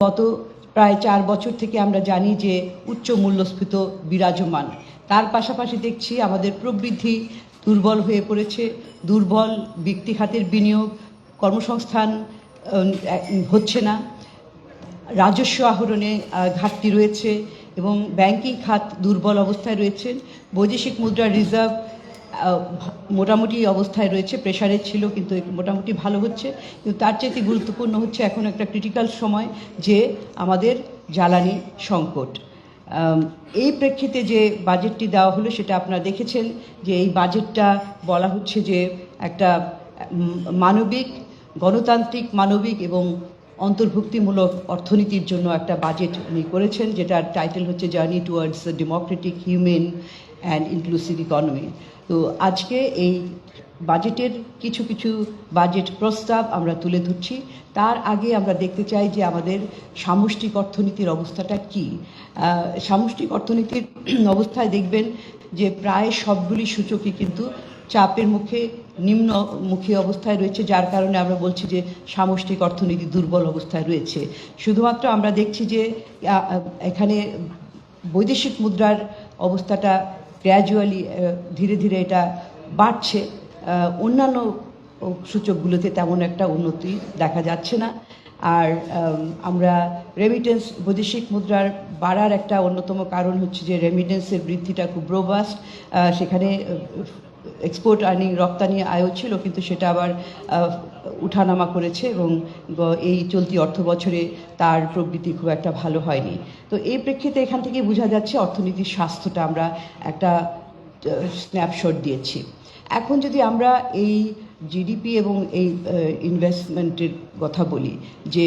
গত প্রায় 4 বছর থেকে আমরা জানি যে উচ্চ মূল্যস্ফীতি বিরাজমান। তার পাশাপাশি দেখছি আমাদের প্রবৃদ্ধি দুর্বল হয়ে পড়েছে, দুর্বল ব্যক্তি খাতের বিনিয়োগ, কর্মসংস্থান হচ্ছে না, রাজস্ব আহরণে ঘাটতি রয়েছে এবং ব্যাংকিং খাত দুর্বল অবস্থায় রয়েছে। বৈদেশিক মুদ্রার রিজার্ভ মোটামুটি অবস্থায় রয়েছে, প্রেসারে ছিল কিন্তু মোটামুটি ভালো হচ্ছে। কিন্তু তার চাইতে গুরুত্বপূর্ণ হচ্ছে এখন একটা ক্রিটিক্যাল সময় যে আমাদের জ্বালানি সংকট। এই প্রেক্ষিতে যে বাজেটটি দেওয়া হলো সেটা আপনারা দেখেছেন যে এই বাজেটটা বলা হচ্ছে যে একটা মানবিক, গণতান্ত্রিক, মানবিক এবং অন্তর্ভুক্তিমূলক অর্থনীতির জন্য একটা বাজেট উনি করেছেন, যেটার টাইটেল হচ্ছে journey towards Democratic, human and inclusive economy. তো আজকে এই বাজেটের কিছু কিছু বাজেট প্রস্তাব আমরা তুলে ধরছি। তার আগে আমরা দেখতে চাই যে আমাদের সামষ্টিক অর্থনীতির অবস্থাটা কী। সামষ্টিক অর্থনীতির অবস্থায় দেখবেন যে প্রায় সবগুলি সূচকই কিন্তু চাপের মুখে, নিম্নমুখী অবস্থায় রয়েছে, যার কারণে আমরা বলছি যে সামষ্টিক অর্থনীতি দুর্বল অবস্থায় রয়েছে। শুধুমাত্র আমরা দেখছি যে এখানে বৈদেশিক মুদ্রার অবস্থাটা গ্র্যাজুয়ালি ধীরে ধীরে এটা বাড়ছে, অন্যান্য সূচকগুলোতে তেমন একটা উন্নতি দেখা যাচ্ছে না। আর আমরা রেমিটেন্স, বৈদেশিক মুদ্রার বাড়ার একটা অন্যতম কারণ হচ্ছে যে রেমিটেন্সের বৃদ্ধিটা খুব রোবাস্ট। সেখানে এক্সপোর্ট আর্নিং, রপ্তানি আয়ও ছিল, কিন্তু সেটা আবার উঠানামা করেছে এবং এই চলতি অর্থ বছরে তার প্রবৃদ্ধি খুব একটা ভালো হয়নি। তো এই প্রেক্ষিতে এখান থেকে বোঝা যাচ্ছে অর্থনীতির স্বাস্থ্যটা আমরা একটা স্ন্যাপশট দিয়েছি। এখন যদি আমরা এই জিডিপি এবং এই ইনভেস্টমেন্টের কথা বলি, যে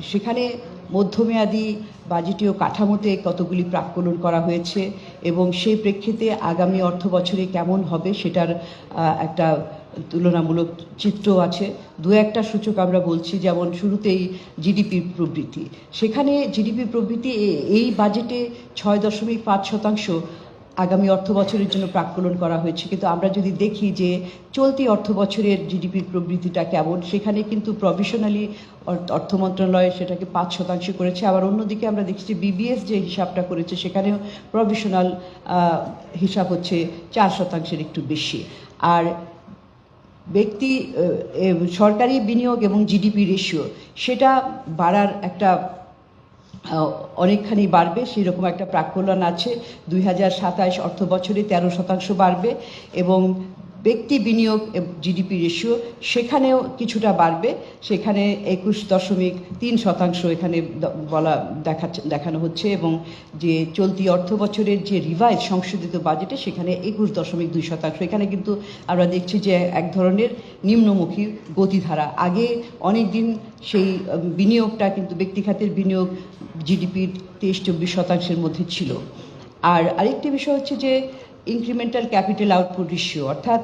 সেখানে মধ্যমেয়াদী বাজেটীয় কাঠামোতে কতগুলি প্রাক্কলন করা হয়েছে এবং সেই প্রেক্ষিতে আগামী অর্থ বছরে কেমন হবে সেটার একটা তুলনামূলক চিত্র আছে। দু একটা সূচক আমরা বলছি, যেমন শুরুতেই জিডিপি প্রবৃদ্ধি। সেখানে জিডিপি প্রবৃদ্ধি এই বাজেটে 6.5% আগামী অর্থ বছরের জন্য প্রাক্কলন করা হয়েছে। কিন্তু আমরা যদি দেখি যে চলতি অর্থ বছরের জিডিপির প্রবৃদ্ধিটা কেমন, সেখানে কিন্তু প্রভিশনালি অর্থ মন্ত্রণালয় সেটাকে 5% করেছে। আবার অন্যদিকে আমরা দেখছি বিবিএস যে হিসাবটা করেছে সেখানেও প্রভিশনাল হিসাব হচ্ছে 4% একটু বেশি। আর ব্যক্তি সরকারি বিনিয়োগ এবং জিডিপি রেশিও সেটা বাড়ার একটা অনেকখানি বাড়বে, সেরকম একটা প্রাক্কলন আছে। 2027 অর্থ বছরে 13% বাড়বে এবং ব্যক্তি বিনিয়োগ জিডিপি রেশিও সেখানেও কিছুটা বাড়বে, সেখানে 21.3% এখানে দেখানো হচ্ছে। এবং যে চলতি অর্থ বছরের যে রিভাইজ সংশোধিত বাজেটে সেখানে 21.2%। এখানে কিন্তু আমরা দেখছি যে এক ধরনের নিম্নমুখী গতিধারা। আগে অনেক দিন সেই বিনিয়োগটা কিন্তু ব্যক্তি খাতের বিনিয়োগ জিডিপির 23-24% মধ্যে ছিল। আর আরেকটি বিষয় হচ্ছে যে ইনক্রিমেন্টাল ক্যাপিটাল আউটপুট রেশিও, অর্থাৎ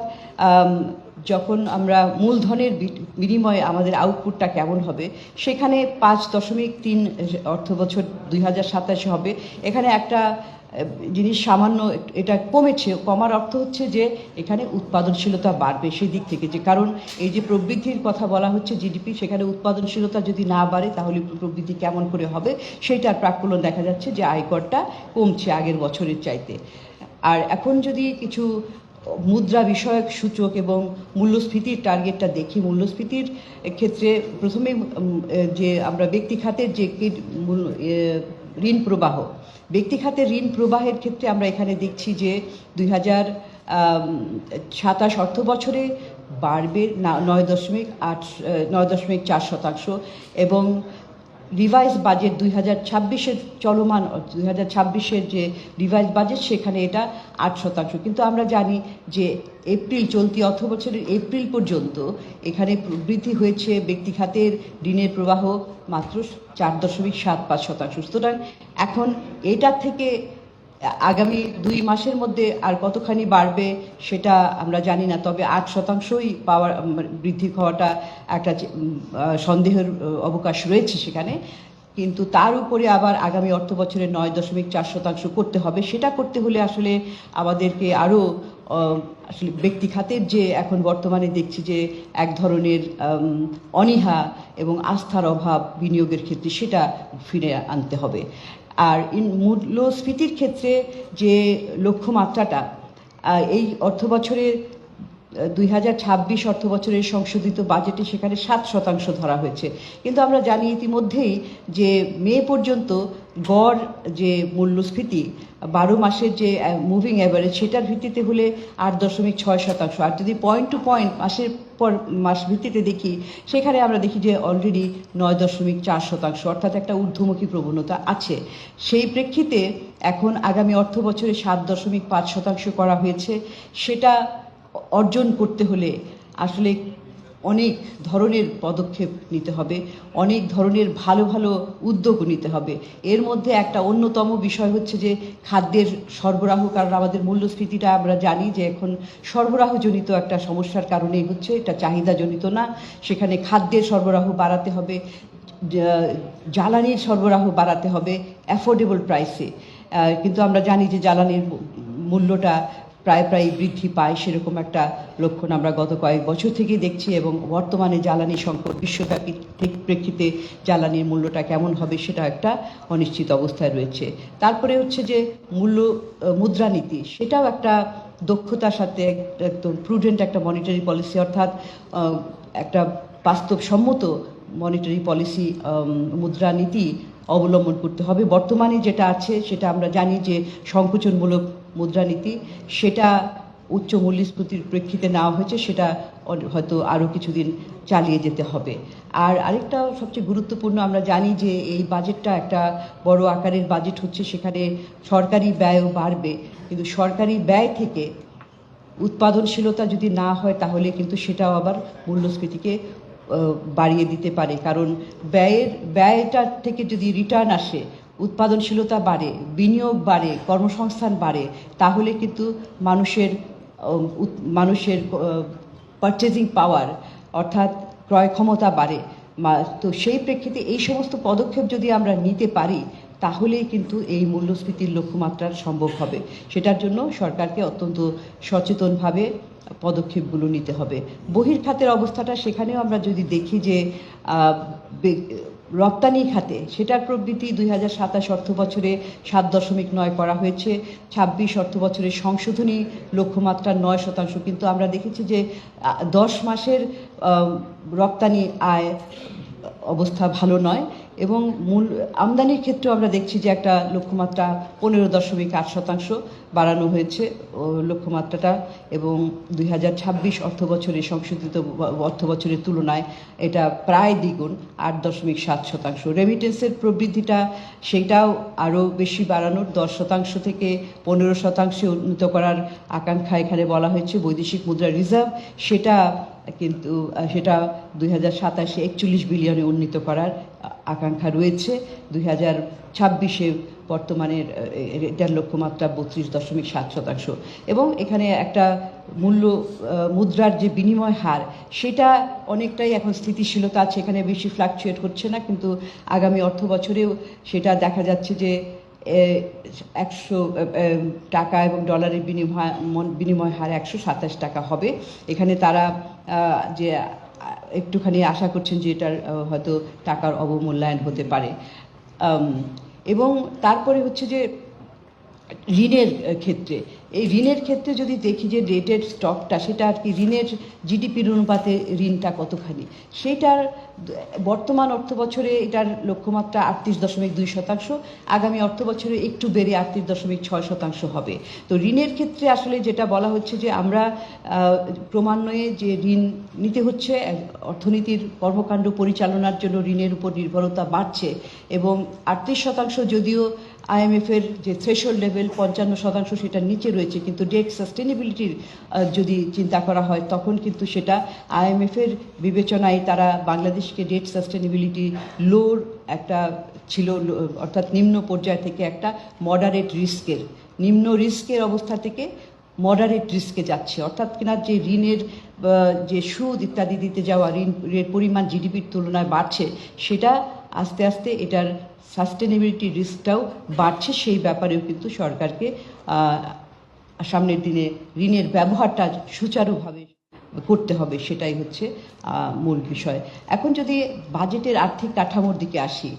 যখন আমরা মূলধনের বিনিময়ে আমাদের আউটপুটটা কেমন হবে, সেখানে 5.3 অর্থ বছর 2027 হবে। এখানে একটা জিনিস সামান্য এটা কমেছে, কমার অর্থ হচ্ছে যে এখানে উৎপাদনশীলতা বাড়বে সেই দিক থেকে, যে কারণ এই যে প্রবৃদ্ধির কথা বলা হচ্ছে জিডিপি, সেখানে উৎপাদনশীলতা যদি না বাড়ে তাহলে প্রবৃদ্ধি কেমন করে হবে সেইটার প্রাক্কলন দেখা যাচ্ছে যে আয়করটা কমছে আগের বছরের চাইতে। আর এখন যদি কিছু মুদ্রা বিষয়ক সূচক এবং মূল্যস্ফীতির টার্গেটটা দেখি, মূল্যস্ফীতির ক্ষেত্রে প্রথমে যে আমরা ব্যক্তি খাতের যে ঋণ প্রবাহ, ব্যক্তি খাতের ঋণ প্রবাহের ক্ষেত্রে আমরা এখানে দেখছি যে 2027 অর্থ বছরে বাড়বে 9.4% এবং রিভাইজ বাজেট 2026-এর চলমান 2026-এর যে রিভাইজ বাজেট সেখানে এটা 8%। কিন্তু আমরা জানি যে চলতি অর্থ বছরের এপ্রিল পর্যন্ত এখানে বৃদ্ধি হয়েছে ব্যক্তি খাতের ঋণের প্রবাহ মাত্র 4.75%। সুতরাং এখন এটার থেকে আগামী 2 মাসের মধ্যে আর কতখানি বাড়বে সেটা আমরা জানি না, তবে 8%ই পাওয়ার বৃদ্ধি হওয়াটা একটা সন্দেহের অবকাশ রয়েছে সেখানে। কিন্তু তার উপরে আবার আগামী অর্থ বছরে 9.4% করতে হবে। সেটা করতে হলে আসলে আমাদেরকে আরও আসলে ব্যক্তি খাতের যে এখন বর্তমানে দেখছি যে এক ধরনের অনীহা এবং আস্থার অভাব বিনিয়োগের ক্ষেত্রে, সেটা ফিরে আনতে হবে। আর মূল্যস্ফীতির ক্ষেত্রে যে লক্ষ্যমাত্রাটা এই অর্থবছরে 2026 অর্থবছরের সংশোধিত বাজেটে সেখানে 7% ধরা হয়েছে, কিন্তু আমরা জানি ইতিমধ্যেই যে মে পর্যন্ত গড় যে মূল্যস্ফীতি 12 মাসের যে মুভিং অ্যাভারেজ, সেটার ভিত্তিতে হলে 8.6%। আর যদি পয়েন্ট টু পয়েন্ট মাসের পর মাস ভিত্তিতে দেখি, সেখানে আমরা দেখি যে অলরেডি 9.4%, অর্থাৎ একটা ঊর্ধ্বমুখী প্রবণতা আছে। সেই প্রেক্ষিতে এখন আগামী অর্থ বছরে 7.5% করা হয়েছে। সেটা অর্জন করতে হলে আসলে অনেক ধরনের পদক্ষেপ নিতে হবে, অনেক ধরনের ভালো ভালো উদ্যোগ নিতে হবে। এর মধ্যে একটা অন্যতম বিষয় হচ্ছে যে খাদ্যের সরবরাহ, কারণ আমাদের মূল্যস্ফীতিটা আমরা জানি যে এখন সরবরাহজনিত একটা সমস্যার কারণেই হচ্ছে, এটা চাহিদাজনিত না। সেখানে খাদ্যের সরবরাহ বাড়াতে হবে, জ্বালানির সরবরাহ বাড়াতে হবে অ্যাফোর্ডেবল প্রাইসে। কিন্তু আমরা জানি যে জ্বালানির মূল্যটা প্রায় বৃদ্ধি পায়, সেরকম একটা লক্ষণ আমরা গত কয়েক বছর থেকেই দেখছি। এবং বর্তমানে জ্বালানি সংকট বিশ্বব্যাপী প্রেক্ষিতে জ্বালানির মূল্যটা কেমন হবে সেটা একটা অনিশ্চিত অবস্থায় রয়েছে। তারপরে হচ্ছে যে মুদ্রানীতি, সেটাও একটা দক্ষতার সাথে একদম প্রুডেন্ট একটা মনিটারি পলিসি, অর্থাৎ একটা বাস্তবসম্মত মনিটারি পলিসি, মুদ্রানীতি অবলম্বন করতে হবে। বর্তমানে যেটা আছে সেটা আমরা জানি যে সংকোচনমূলক মুদ্রানীতি, সেটা উচ্চ মূল্যস্ফীতির প্রেক্ষিতে নেওয়া হয়েছে, সেটা হয়তো আরও কিছুদিন চালিয়ে যেতে হবে। আর আরেকটা সবচেয়ে গুরুত্বপূর্ণ, আমরা জানি যে এই বাজেটটা একটা বড় আকারের বাজেট হচ্ছে, সেখানে সরকারি ব্যয়ও বাড়বে, কিন্তু সরকারি ব্যয় থেকে উৎপাদনশীলতা যদি না হয় তাহলে কিন্তু সেটাও আবার মূল্যস্ফীতিকে বাড়িয়ে দিতে পারে। কারণ ব্যয়টার থেকে যদি রিটার্ন আসে, উৎপাদনশীলতা বাড়ে, বিনিয়োগ বাড়ে, কর্মসংস্থান বাড়ে, তাহলে কিন্তু মানুষের পারচেজিং পাওয়ার, অর্থাৎ ক্রয় ক্ষমতা বাড়ে। তো সেই প্রেক্ষিতে এই সমস্ত পদক্ষেপ যদি আমরা নিতে পারি, তাহলেই কিন্তু এই মূল্যস্ফীতির লক্ষ্যমাত্রা সম্ভব হবে। সেটার জন্য সরকারকে অত্যন্ত সচেতনভাবে পদক্ষেপগুলো নিতে হবে। বহির্খাতের অবস্থাটা, সেখানেও আমরা যদি দেখি যে রপ্তানি খাতে সেটার প্রবৃদ্ধি 2027 অর্থ বছরে 7.9 করা হয়েছে, 26 অর্থ বছরের সংশোধনী লক্ষ্যমাত্রা 9%। কিন্তু আমরা দেখেছি যে 10 মাসের রপ্তানি আয় অবস্থা ভালো নয়। এবং আমদানির ক্ষেত্রেও আমরা দেখছি যে একটা লক্ষ্যমাত্রা 15.8% বাড়ানো হয়েছে লক্ষ্যমাত্রাটা, এবং 2026 অর্থ বছরের সংশোধিত অর্থ বছরের তুলনায় এটা প্রায় দ্বিগুণ, 8.7%। রেমিটেন্সের প্রবৃদ্ধিটা, সেইটাও আরও বেশি বাড়ানোর, 10% থেকে 15% উন্নীত করার আকাঙ্ক্ষা এখানে বলা হয়েছে। বৈদেশিক মুদ্রা রিজার্ভ, সেটা 2027-এ 41 বিলিয়নে উন্নীত করার আকাঙ্ক্ষা রয়েছে। 2026-এ বর্তমানের এটার লক্ষ্যমাত্রা 32.7%। এবং এখানে একটা মুদ্রার যে বিনিময় হার, সেটা অনেকটাই এখন স্থিতিশীলতা আছে, এখানে বেশি ফ্লাকচুয়েট হচ্ছে না। কিন্তু আগামী অর্থ বছরেও সেটা দেখা যাচ্ছে যে 100 টাকা এবং ডলারের বিনিময় হার 127 টাকা হবে। এখানে তারা যে একটুখানি আশা করছেন যে এটার হয়তো টাকার অবমূল্যায়ন হতে পারে। এবং তারপরে হচ্ছে যে ঋণের ক্ষেত্রে, এই ঋণের ক্ষেত্রে যদি দেখি যে রেটেড স্টকটা, সেটা আর কি ঋণের জিডিপির অনুপাতে ঋণটা কতখানি, সেইটার বর্তমান অর্থ বছরে এটার লক্ষ্যমাত্রা 38.2%, আগামী অর্থ বছরে একটু বেড়ে 38.6% হবে। তো ঋণের ক্ষেত্রে আসলে যেটা বলা হচ্ছে যে আমরা ক্রমান্বয়ে যে ঋণ নিতে হচ্ছে, অর্থনীতির কর্মকাণ্ড পরিচালনার জন্য ঋণের উপর নির্ভরতা বাড়ছে, এবং 38% যদিও IMF-এর যে থ্রেশহোল্ড লেভেল 55%, সেটার নিচে রয়েছে, কিন্তু ডেট সাস্টেনেবিলিটির যদি চিন্তা করা হয়, তখন কিন্তু সেটা IMF-এর বিবেচনায় তারা বাংলাদেশকে ডেট সাস্টেনেবিলিটি লোর একটা ছিল, অর্থাৎ নিম্ন পর্যায় থেকে একটা নিম্ন রিস্কের অবস্থা থেকে মডারেট রিস্কে যাচ্ছে। অর্থাৎ কিনা যে ঋণের যে সুদ ইত্যাদি দিতে যাওয়া, ঋণের পরিমাণ জিডিপির তুলনায় বাড়ছে, সেটা আস্তে আস্তে এটার সাস্টেনেবিলিটি রিস্কটাও বাড়ছে। সেই ব্যাপারেও কিন্তু সরকারকে সামনের দিনে ঋণের ব্যবহারটা সুচারুভাবে করতে হবে, সেটাই হচ্ছে মূল বিষয়। এখন যদি বাজেটের আর্থিক কাঠামোর দিকে আসি,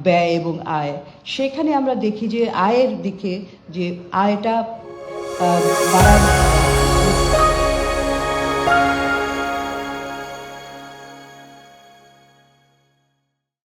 ব্যয় এবং আয়, সেখানে আমরা দেখি যে আয়ের দিকে যে আয়টা বাড়ার